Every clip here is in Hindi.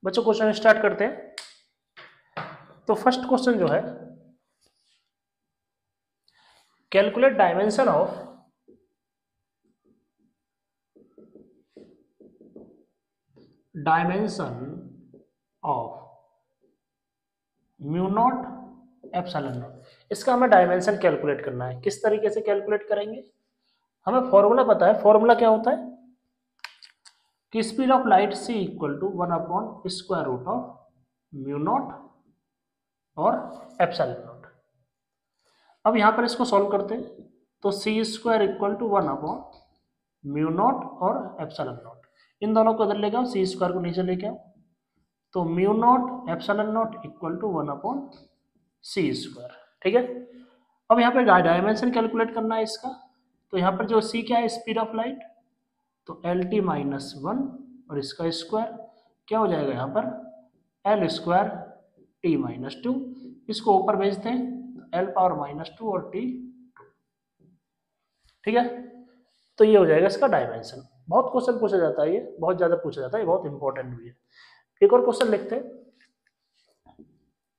बच्चों क्वेश्चन स्टार्ट करते हैं। तो फर्स्ट क्वेश्चन जो है, calculate dimension of mu not epsilon not. इसका हमें डायमेंशन कैलकुलेट करना है। किस तरीके से कैलकुलेट करेंगे? हमें फॉर्मूला पता है। फॉर्मूला क्या होता है कि speed of light c equal to 1/√ऑफ म्यू नॉट और एप्सिलॉन नॉट। अब यहां पर इसको सॉल्व करते हैं तो c² इक्वल टू 1/म्यू नॉट और एप्सिलॉन नॉट। इन दोनों को इधर लेके आओ, c² को नीचे लेके आओ, तो mu not epsilon not equal to 1/c²। ठीक है। अब यहाँ पे डायमेंशन कैलकुलेट करना है इसका। तो यहाँ पर जो c क्या है, स्पीड ऑफ लाइट, तो LT-1 और इसका स्क्वायर क्या हो जाएगा यहाँ पर L² T-2। इसको ऊपर भेजते हैं, L⁻⁻2 और T2। ठीक है। तो ये हो जाएगा इसका डायमेंशन। बहुत क्वेश्चन पूछा जाता है, ये बहुत ज्यादा पूछा जाता है, ये बहुत इंपॉर्टेंट भी है। एक और क्वेश्चन लिखते हैं।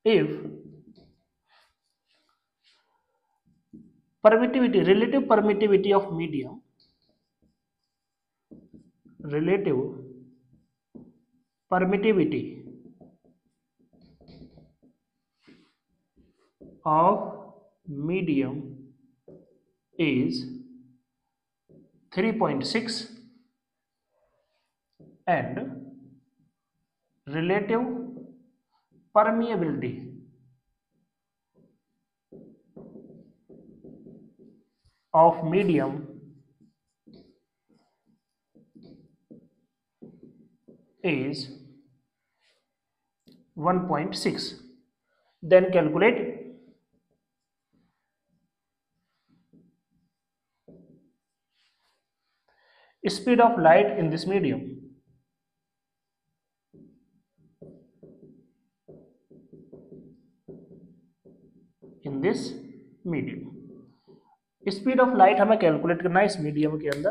If permittivity, relative permittivity of medium, relative permittivity of medium is 3.6 and relative permeability of medium is 1.6. Then calculate speed of light in this medium. In this medium, speed of light हमें कैलकुलेट करना है इस मीडियम के अंदर।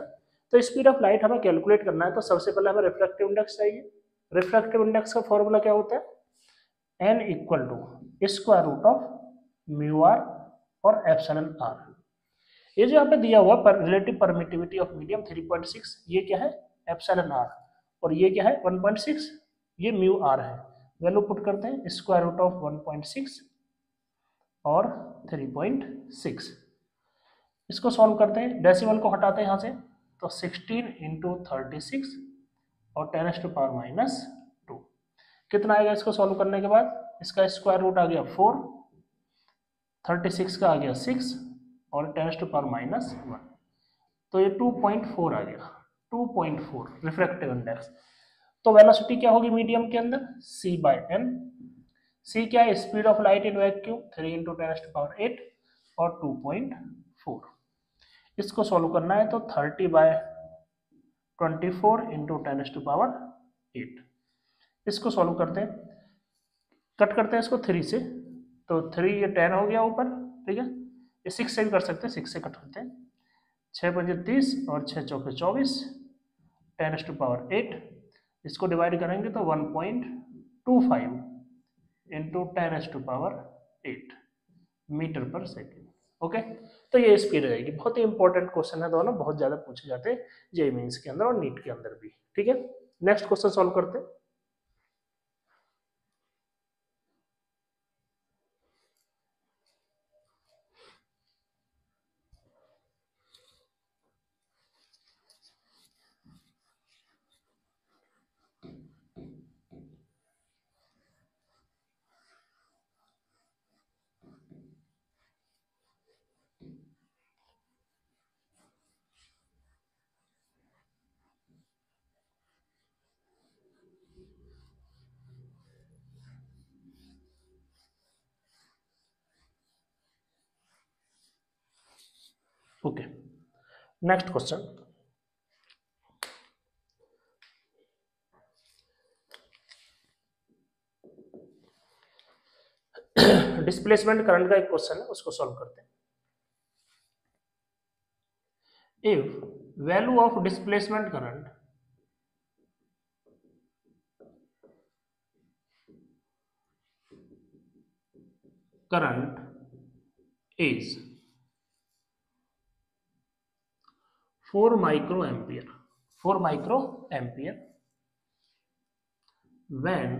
तो स्पीड ऑफ लाइट हमें कैलकुलेट करना है तो सबसे पहले हमें रिफ्रैक्टिव इंडेक्स चाहिए। रिफ्रैक्टिव इंडेक्स का फॉर्मूला क्या होता है, n equal to square root of mu r और एप्सिलॉन आर। ये जो यहाँ पे दिया हुआ रिलेटिव परमिटिविटी ऑफ मीडियम 3.6, ये क्या है एप्सिलॉन आर, और ये क्या है 1.6, ये म्यू आर है। वैल्यू पुट करते हैं, स्क्वायर रूट ऑफ 1.6 और 3.6। इसको सॉल्व करते हैं, डेसिमल को हटाते हैं यहाँ से, तो 16 इंटू 36 और 10⁻⁻2 कितना आएगा इसको सॉल्व करने के बाद? इसका स्क्वायर रूट आ गया 4, 36 का आ गया 6 और 10⁻⁻1, तो ये 2.4 आ गया। 2.4 रिफ्रैक्टिव इंडेक्स। तो वेलोसिटी क्या होगी मीडियम के अंदर, c/n। c क्या है, speed of light in vacuum, 3 into 10⁸ और 2.4। इसको सॉल्व करना है तो 30/24 इंटू 10⁸। इसको सॉल्व करते हैं, कट करते हैं इसको 3 से, तो 3 ये 10 हो गया ऊपर। ठीक है, ये 6 से भी कर सकते हैं, 6 से कट करते हैं, 6×5 30 और 6×4 24, 10⁸। इसको डिवाइड करेंगे तो 1.25 इंटू 10⁸ मीटर पर सेकेंड। ओके, तो ये स्पीड रहेगी। बहुत ही इंपॉर्टेंट क्वेश्चन है, दोनों बहुत ज्यादा पूछे जाते हैं जेईई मेंस के अंदर और नीट के अंदर भी। ठीक है, नेक्स्ट क्वेश्चन सॉल्व करते हैं। Okay, next question. Displacement current का एक क्वेश्चन है, उसको सॉल्व करते हैं। If value of displacement current current is 4 microampere. 4 microampere when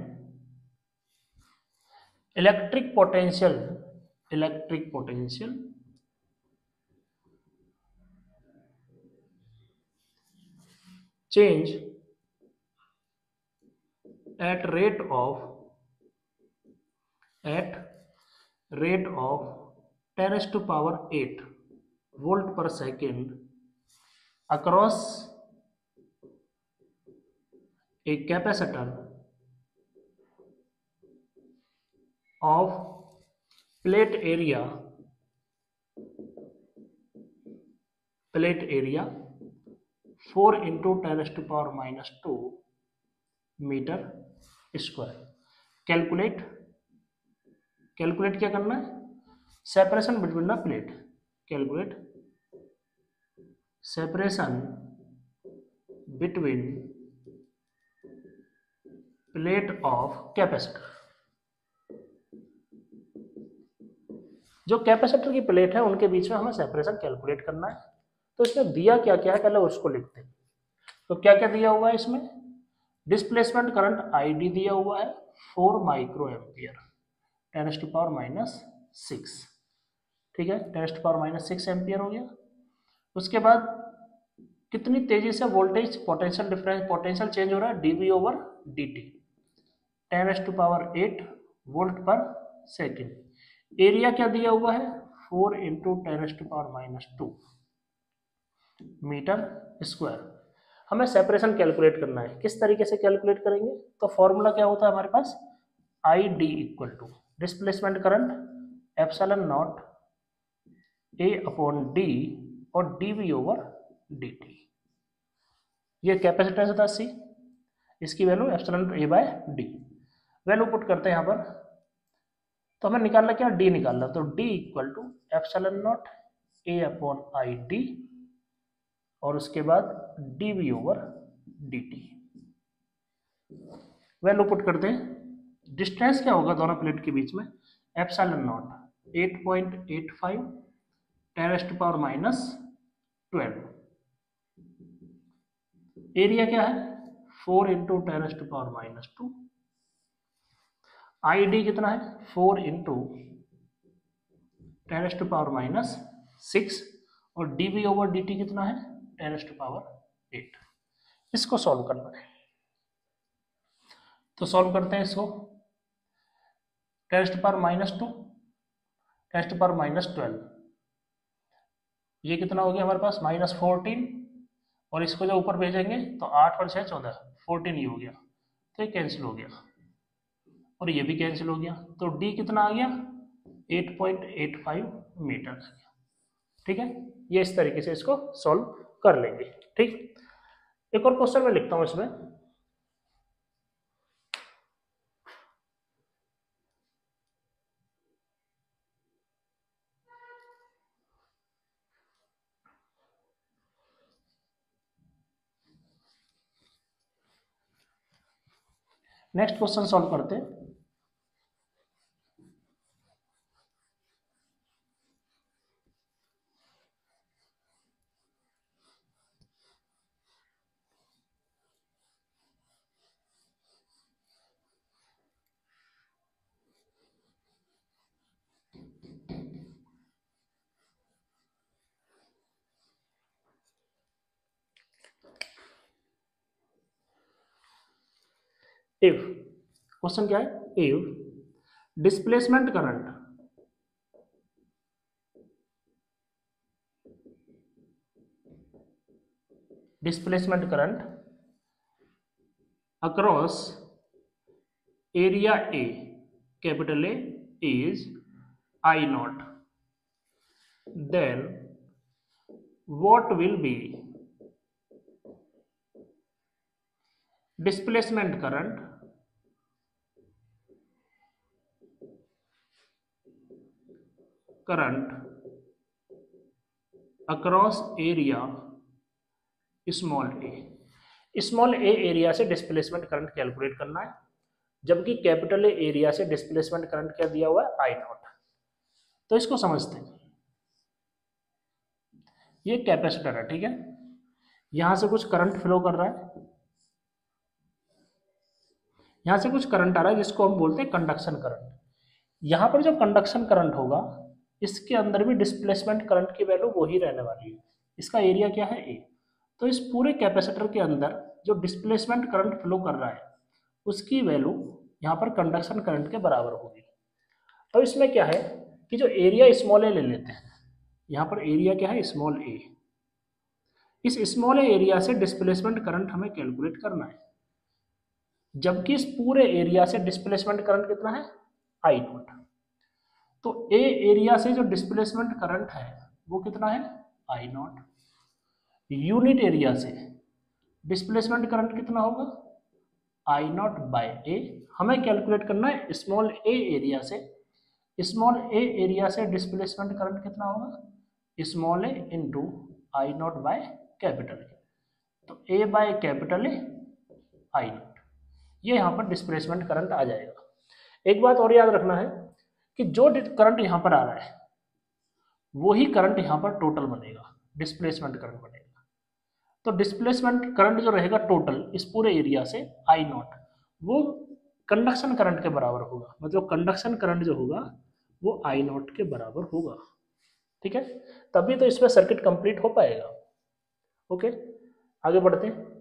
electric potential change at rate of 10 raised to power 8 volt per second across a capacitor of plate area 4 into 10 raised to power minus 2 metre square. Calculate क्या करना है? Separation between the plate. Calculate separation between plate of capacitor. जो कैपेसिटर की प्लेट है उनके बीच में हमें सेपरेशन कैलकुलेट करना है। तो इसमें दिया क्या क्या है पहले उसको लिखते हैं। तो क्या क्या दिया हुआ है इसमें? डिस्प्लेसमेंट करंट आईडी दिया हुआ है 4 micro ampere 10 to power minus 6। ठीक है, 10 टू पावर माइनस 6 एम्पियर हो गया। उसके बाद कितनी तेजी से वोल्टेज पोटेंशियल चेंज हो रहा है? Dv over dt 10 to power 8 volt per second. Area क्या दिया हुआ है? 4 into 10 to power minus 2 metre square. हमें सेपरेशन कैलकुलेट करना है। किस तरीके से कैलकुलेट करेंगे? तो फॉर्मूला क्या होता है हमारे पास? I D equal to displacement current epsilon naught A upon D और डीवी ओवर डी टी। ये कैपेसिटेंस था सी, इसकी value epsilon A by D. Value put करते हैं यहाँ पर। तो हमें निकालना क्या? डी निकालना। तो d equal to epsilon naught A upon I d और उसके बाद dv over dt। Value put करते हैं। डिस्टेंस क्या होगा दोनों प्लेट के बीच में? Epsilon naught 8.85 10 to power minus 12। Area क्या है? 4 into 10 to power minus 2। I d कितना है? 4 इंटू 10 टू पावर माइनस 6 और dv ओवर dt कितना है? 10 टू पावर 8। इसको सॉल्व करना है। तो सॉल्व करते हैं इसको। 10 to power minus 2 10 to power minus 12, ये कितना हो गया हमारे पास? माइनस 14। और इसको जब ऊपर भेजेंगे तो 8 और 6 14 14 ही हो गया। तो ये कैंसिल हो गया और ये भी कैंसिल हो गया। तो डी कितना आ गया? 8.85 मीटर। ठीक है, ये इस तरीके से इसको सॉल्व कर लेंगे। ठीक, एक और क्वेश्चन मैं लिखता हूं इसमें। नेक्स्ट क्वेश्चन सॉल्व करते हैं। इफ क्वेश्चन क्या है? If displacement current across area A, capital A is I naught, then what will be displacement current across area small A area से डिस्प्लेसमेंट करंट कैलकुलेट करना है, जबकि कैपिटल ए एरिया से डिस्प्लेसमेंट करंट क्या दिया हुआ है? I naught. तो इसको समझते हैं। ये कैपेसिटर है, ठीक है। यहां से कुछ करंट फ्लो कर रहा है, यहां से कुछ करंट आ रहा है जिसको हम बोलते हैं कंडक्शन करंट। यहां पर जो कंडक्शन करंट होगा इसके अंदर भी डिस्प्लेसमेंट करंट की वैल्यू वही रहने वाली है। इसका एरिया क्या है, ए। तो इस पूरे कैपेसिटर के अंदर जो डिस्प्लेसमेंट करंट फ्लो कर रहा है उसकी वैल्यू यहाँ पर कंडक्शन करंट के बराबर होगी। तो इसमें क्या है कि जो एरिया स्मॉल ए ले लेते हैं, यहाँ पर एरिया क्या है, स्मॉल ए। इस स्मॉल एरिया से डिस्प्लेसमेंट करंट हमें कैलकुलेट करना है, जबकि इस पूरे एरिया से डिस्प्लेसमेंट करंट कितना है, आई नॉट। तो ए एरिया से जो डिस्प्लेसमेंट करंट है वो कितना है, आई नॉट। यूनिट एरिया से डिस्प्लेसमेंट करंट कितना होगा, आई नॉट बाय ए। हमें कैलकुलेट करना है स्मॉल ए एरिया से, स्मॉल ए एरिया से डिस्प्लेसमेंट करंट कितना होगा, small A into I naught by capital A. तो A by capital A I naught, ये यहाँ पर डिस्प्लेसमेंट करंट आ जाएगा। एक बात और याद रखना है कि जो करंट यहाँ पर आ रहा है वही करंट यहाँ पर टोटल बनेगा, डिस्प्लेसमेंट करंट बनेगा। तो डिस्प्लेसमेंट करंट जो रहेगा टोटल इस पूरे एरिया से आई नॉट, वो कंडक्शन करंट के बराबर होगा, मतलब कंडक्शन करंट जो होगा वो आई नॉट के बराबर होगा, ठीक है। तभी तो इसमें सर्किट कंप्लीट हो पाएगा। ओके, आगे बढ़ते हैं।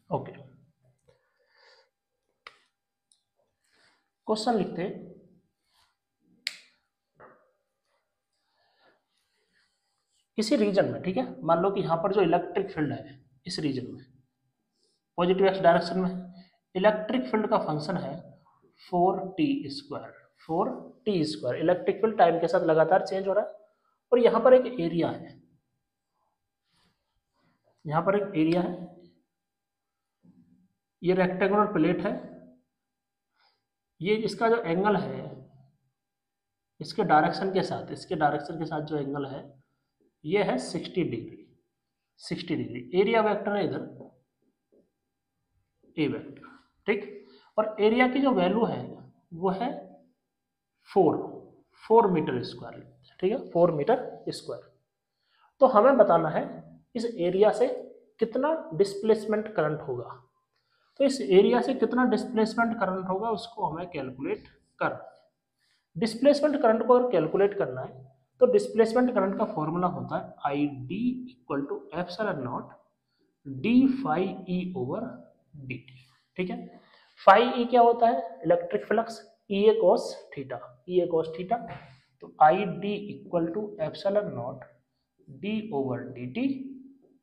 ओके, क्वेश्चन लिखते हैं। किसी रीजन में, ठीक है, मान लो कि यहाँ पर जो इलेक्ट्रिक फील्ड है इस रीजन में पॉजिटिव एक्स डायरेक्शन में, इलेक्ट्रिक फील्ड का फंक्शन है 4t²। 4t²। Electric field time के साथ लगातार चेंज हो रहा है और यहाँ पर एक एरिया है, यहाँ पर एक एरिया है, ये रेक्टेंगुलर प्लेट है, ये इसका जो एंगल है इसके डायरेक्शन के साथ, इसके डायरेक्शन के साथ जो एंगल है ये है 60 डिग्री। 60 डिग्री एरिया वेक्टर है इधर, ए वेक्टर, ठीक। और एरिया की जो वैल्यू है वो है 4 मीटर स्क्वायर, ठीक है, 4 मीटर स्क्वायर। तो हमें बताना है इस एरिया से कितना डिस्प्लेसमेंट करंट होगा। तो इस एरिया से कितना डिस्प्लेसमेंट करंट होगा उसको हमें कैलकुलेट करना है। डिस्प्लेसमेंट करंट को अगर कैलकुलेट करना है तो डिस्प्लेसमेंट करंट का फॉर्मूला होता है I D equal to epsilon naught d phi E over D t, ठीक है। फाई ई क्या होता है, electric flux, E A cos theta, E A cos theta. तो I D equal to epsilon naught d over D t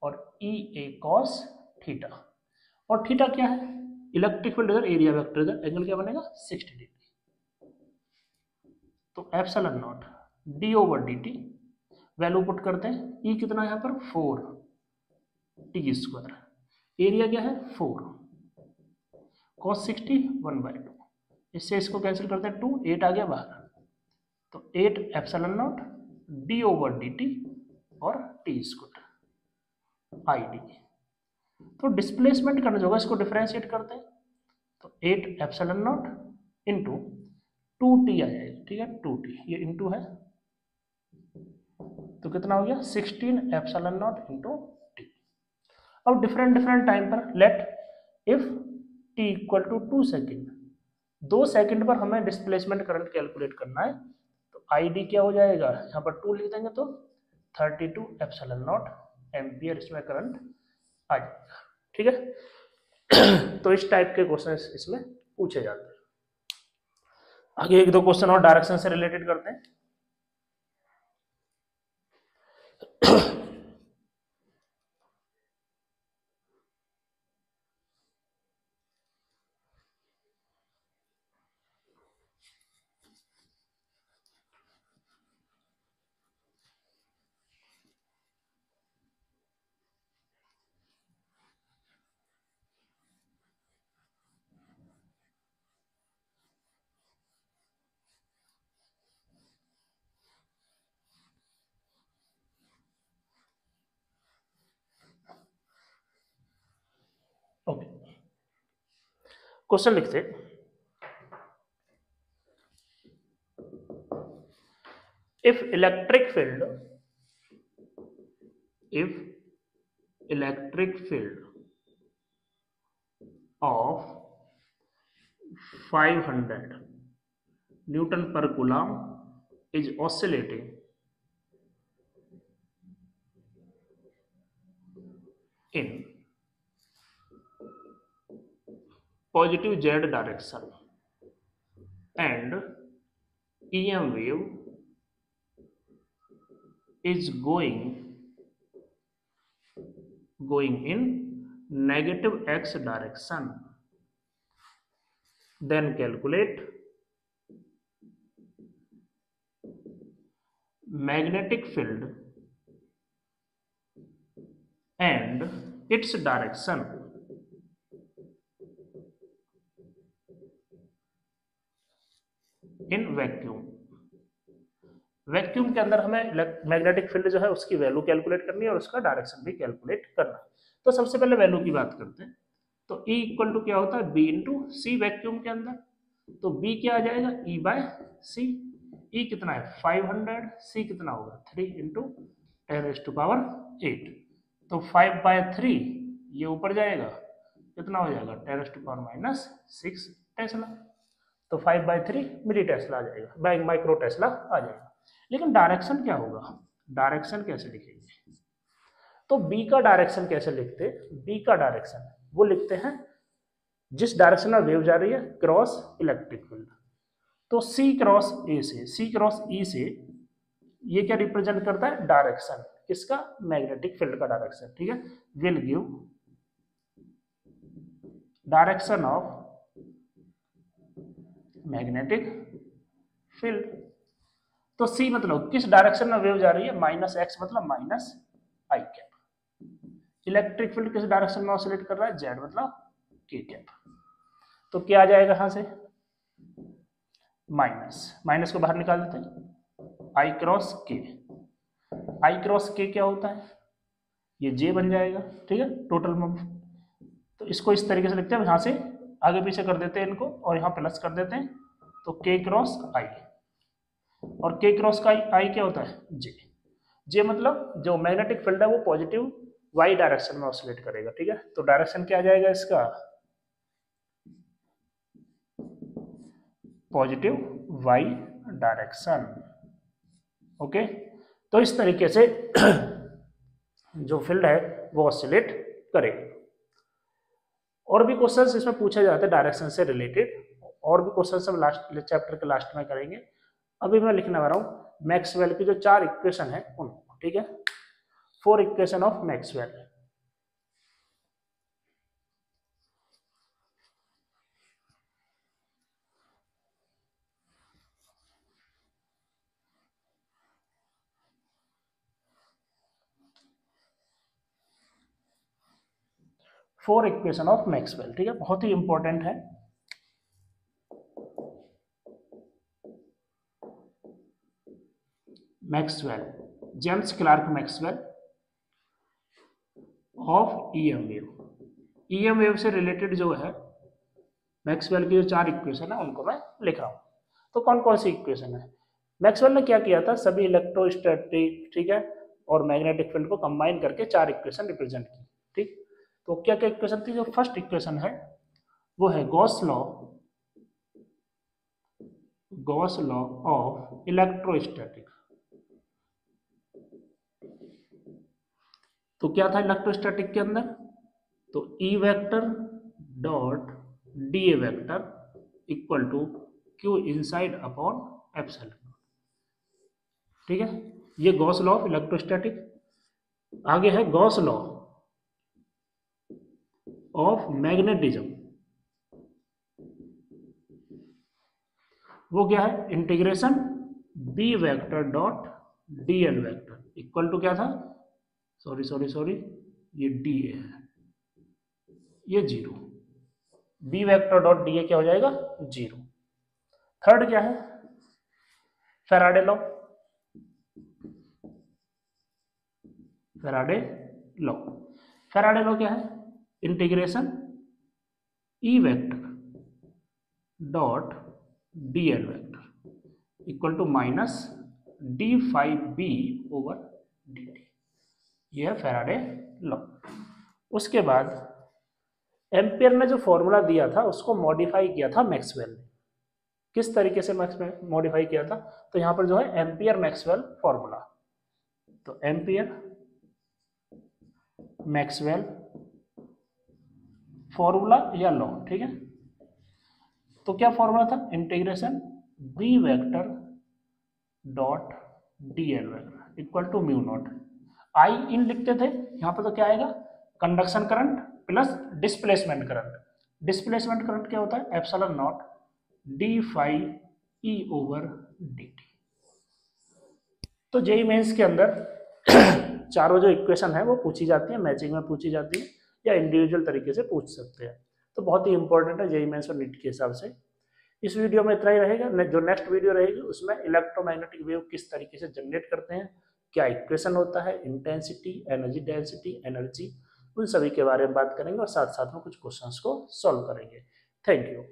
और ई ए कॉस थीटा। और थीटा क्या है, इलेक्ट्रिक फील्ड इधर, एरिया वेक्टर इधर, एंगल क्या बनेगा 60 डिग्री। तो epsilon naught d over D T, value put करते हैं, ई कितना है यहाँ पर 4t², एरिया क्या है 4, cos 60 1/2, इससे इसको कैंसिल करते हैं 2, 8 आ गया बाहर। तो 8 epsilon naught d over D t और t² आई डी। तो डिस्प्लेसमेंट करना जो होगा इसको डिफरेंशिएट करते हैं, तो 8 एप्सिलॉन नॉट इंटू 2t आ जाएगा, ठीक है, 2t, ये इंटू है तो कितना हो गया 16 एप्सिलॉन नॉट इंटू टी। अब डिफरेंट डिफरेंट टाइम पर let if t equal to 2 second, 2 second पर हमें डिस्प्लेसमेंट करंट कैलकुलेट करना है। तो आई डी क्या हो जाएगा, यहाँ पर 2 लिख देंगे तो 32 एप्सिलॉन नॉट एम्पियर इसमें करंट आ जाएगा, ठीक है। तो इस टाइप के क्वेश्चन इसमें पूछे जाते हैं। आगे एक दो क्वेश्चन और डायरेक्शन से रिलेटेड करते हैं। क्वेश्चन लिखते, if electric field of 500 Newton per Coulomb is oscillating in positive z direction and EM wave is going in negative x direction, then calculate magnetic field and its direction in vacuum. Vacuum के अंदर हमें मैग्नेटिक फील्ड जो है उसकी वैल्यू कैलकुलेट करनी है और उसका डायरेक्शन भी कैलकुलेट करना है। तो सबसे पहले वैल्यू की बात करते हैं। तो E इक्वल टू क्या होता है, B इंटू सी वैक्यूम के अंदर। तो B क्या आ जाएगा, E बाय सी। E कितना है 500, C कितना होगा 3 इंटू 10⁸8। तो 5/3 ये ऊपर जाएगा, कितना हो जाएगा 10⁻⁻6 टेस्ला। तो 5/3 मिली टेस्ला आ जाएगा, माइक्रो टेस्ला आ जाएगा। लेकिन डायरेक्शन क्या होगा, डायरेक्शन कैसे लिखेंगे? तो बी का डायरेक्शन कैसे लिखते, बी का डायरेक्शन वो लिखते हैं जिस डायरेक्शन में वेव जा रही है क्रॉस इलेक्ट्रिक फील्ड। तो सी क्रॉस ए से, सी क्रॉस ई से ये क्या रिप्रेजेंट करता है, डायरेक्शन किसका, मैग्नेटिक फील्ड का डायरेक्शन। ठीक है, will give direction of magnetic field. तो सी मतलब किस डायरेक्शन में वेव जा रही है, -x मतलब -i कैप। इलेक्ट्रिक फील्ड किस डायरेक्शन में ऑसिलेट कर रहा है, z मतलब k कैप। तो क्या आ जाएगा यहां से, माइनस को बाहर निकाल देते हैं, i cross k। i cross k क्या होता है, ये j बन जाएगा। ठीक है, टोटल में। तो इसको इस तरीके से लिखते हैं, यहां से आगे पीछे कर देते हैं इनको और यहाँ प्लस कर देते हैं। तो k क्रॉस i, और k क्रॉस का i क्या होता है, j मतलब जो मैग्नेटिक फील्ड है वो पॉजिटिव y डायरेक्शन में ऑसिलेट करेगा। ठीक है, तो डायरेक्शन क्या आ जाएगा इसका, पॉजिटिव y डायरेक्शन। ओके, तो इस तरीके से जो फील्ड है वो ऑसिलेट करेगा। और भी क्वेश्चंस इसमें पूछे जाते हैं डायरेक्शन से रिलेटेड, और भी क्वेश्चंस हम लास्ट चैप्टर के लास्ट में करेंगे। अभी मैं लिखने वाला हूं मैक्सवेल की जो 4 इक्वेशन है उनको। ठीक है, 4 equation of Maxwell. Four equation of Maxwell. ठीक है, बहुत ही इंपॉर्टेंट है। Maxwell, James Clerk Maxwell of EM wave. EM wave से रिलेटेड जो है मैक्सवेल की जो 4 इक्वेशन है उनको मैं लिख रहा हूं। तो कौन कौन सी इक्वेशन है, मैक्सवेल ने क्या किया था, सभी इलेक्ट्रोस्टैटिक, ठीक है, और मैग्नेटिक फील्ड को कंबाइन करके 4 इक्वेशन रिप्रेजेंट की। ठीक, तो क्या क्या इक्वेशन थी, जो फर्स्ट इक्वेशन है वो है गॉस लॉ ऑफ इलेक्ट्रोस्टैटिक। तो क्या था इलेक्ट्रोस्टैटिक के अंदर, तो E vector dot DA vector equal to Q inside upon epsilon. ठीक है, ये गॉस लॉ ऑफ इलेक्ट्रोस्टैटिक। आगे है गॉस लॉ ऑफ मैग्नेटिज्म। वो क्या है, integration B vector dot DL vector equal to क्या था, सॉरी ये DA है, ये 0। B वेक्टर डॉट DA क्या हो जाएगा, 0। थर्ड क्या है, फैराडे लॉ। फैराडे लॉ क्या है, integration E vector dot D L vector equal to minus d phi B over D t. यह है फैराडे लॉ। उसके बाद एम्पियर ने जो फॉर्मूला दिया था उसको मॉडिफाई किया था मैक्सवेल ने। किस तरीके से मॉडिफाई किया था? तो यहां पर जो है एम्पियर मैक्सवेल फॉर्मूला, तो एम्पियर मैक्सवेल फॉर्मूला या लॉ, ठीक है। तो क्या फॉर्मूला था? Integration B vector dot D L vector equal to mu naught I in लिखते थे, यहां पर तो क्या आएगा? Conduction current plus displacement current. Displacement current क्या होता है? Epsilon naught D phi E over D T. तो जेईई मेंस के अंदर चारों जो इक्वेशन है वो पूछी जाती है, मैचिंग में पूछी जाती है या इंडिविजुअल तरीके से पूछ सकते हैं। तो बहुत ही इंपॉर्टेंट है जेईई मेंस और नीट के हिसाब से। इस वीडियो में इतना ही रहेगा। जो नेक्स्ट वीडियो रहेगी उसमें इलेक्ट्रोमैग्नेटिक वेव किस तरीके से जनरेट करते हैं, क्या इक्वेशन होता है, इंटेंसिटी, एनर्जी डेंसिटी, एनर्जी, उन सभी के बारे में बात करेंगे और साथ साथ में कुछ क्वेश्चंस को सॉल्व करेंगे। Thank you.